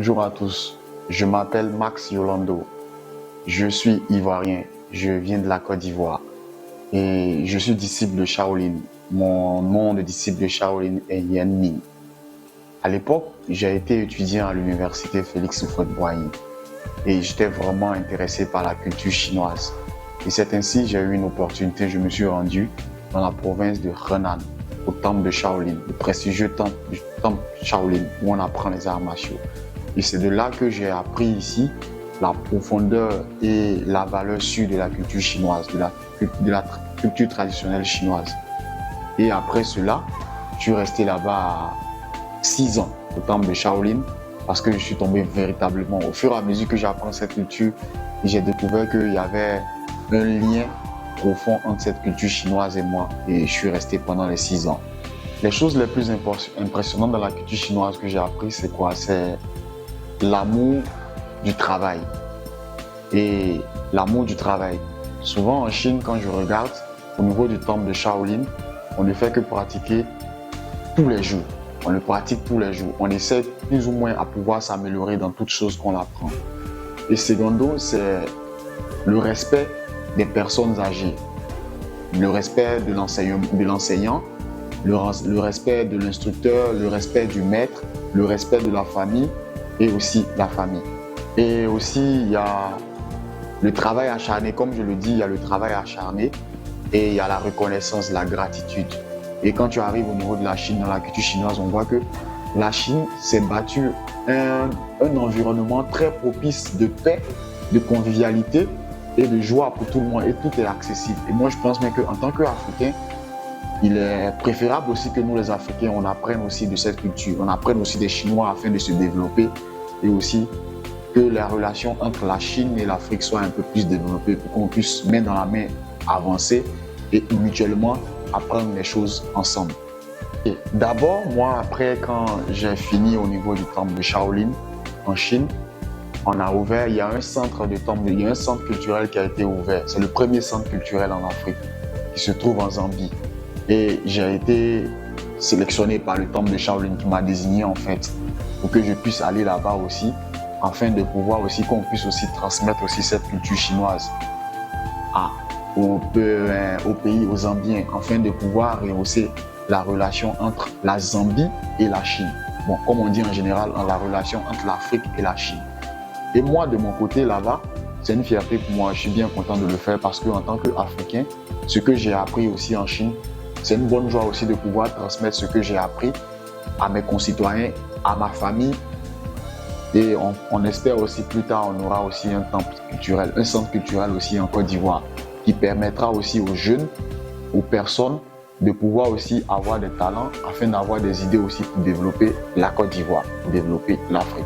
Bonjour à tous, je m'appelle Max Yolando, je suis ivoirien, je viens de la Côte d'Ivoire et je suis disciple de Shaolin. Mon nom de disciple de Shaolin est Yen Ning. À l'époque, j'ai été étudiant à l'université Félix Houphouët-Boigny et j'étais vraiment intéressé par la culture chinoise. Et c'est ainsi que j'ai eu une opportunité, je me suis rendu dans la province de Henan, au temple de Shaolin, le prestigieux temple Shaolin où on apprend les arts martiaux. Et c'est de là que j'ai appris ici la profondeur et la valeur sûre de la culture chinoise, de la culture traditionnelle chinoise. Et après cela, je suis resté là-bas 6 ans au temple de Shaolin parce que je suis tombé véritablement. Au fur et à mesure que j'apprends cette culture, j'ai découvert qu'il y avait un lien profond entre cette culture chinoise et moi. Et je suis resté pendant les 6 ans. Les choses les plus impressionnantes dans la culture chinoise que j'ai appris, c'est quoi? C'est l'amour du travail. Et l'amour du travail. Souvent en Chine, quand je regarde, au niveau du temple de Shaolin, on ne fait que pratiquer tous les jours. On le pratique tous les jours. On essaie plus ou moins à pouvoir s'améliorer dans toutes choses qu'on apprend. Et secondo, c'est le respect des personnes âgées, le respect de l'enseignant, le respect de l'instructeur, le respect du maître, le respect de la famille et aussi la famille. Et aussi, il y a le travail acharné, comme je le dis, il y a le travail acharné et il y a la reconnaissance, la gratitude. Et quand tu arrives au niveau de la Chine, dans la culture chinoise, on voit que la Chine s'est battue un environnement très propice de paix, de convivialité et de joie pour tout le monde. Et tout est accessible. Et moi, je pense même qu'en tant qu'Africain, il est préférable aussi que nous, les Africains, on apprenne aussi de cette culture. On apprenne aussi des Chinois afin de se développer et aussi que la relation entre la Chine et l'Afrique soit un peu plus développée pour qu'on puisse main dans la main avancer et mutuellement apprendre les choses ensemble. Et d'abord, moi, après, quand j'ai fini au niveau du temple de Shaolin en Chine, on a ouvert, il y a un centre culturel qui a été ouvert. C'est le premier centre culturel en Afrique qui se trouve en Zambie. Et j'ai été sélectionné par le temple de Shaolin qui m'a désigné en fait pour que je puisse aller là-bas aussi, afin de pouvoir aussi qu'on puisse aussi transmettre aussi cette culture chinoise au pays, aux Zambiens, afin de pouvoir rehausser la relation entre la Zambie et la Chine. Bon, comme on dit en général, la relation entre l'Afrique et la Chine. Et moi, de mon côté, là-bas, c'est une fierté pour moi. Je suis bien content de le faire parce qu'en tant qu'Africain, ce que j'ai appris aussi en Chine, c'est une bonne joie aussi de pouvoir transmettre ce que j'ai appris à mes concitoyens, à ma famille. Et on espère aussi plus tard, on aura aussi un temple culturel, un centre culturel aussi en Côte d'Ivoire qui permettra aussi aux jeunes, aux personnes de pouvoir aussi avoir des talents afin d'avoir des idées aussi pour développer la Côte d'Ivoire, pour développer l'Afrique.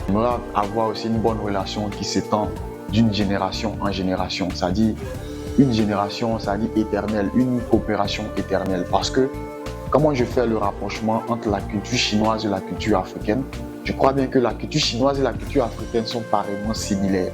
J'aimerais avoir aussi une bonne relation qui s'étend d'une génération en génération, c'est-à-dire une génération, c'est-à-dire éternelle, une coopération éternelle. Parce que comment je fais le rapprochement entre la culture chinoise et la culture africaine? Je crois bien que la culture chinoise et la culture africaine sont pareillement similaires.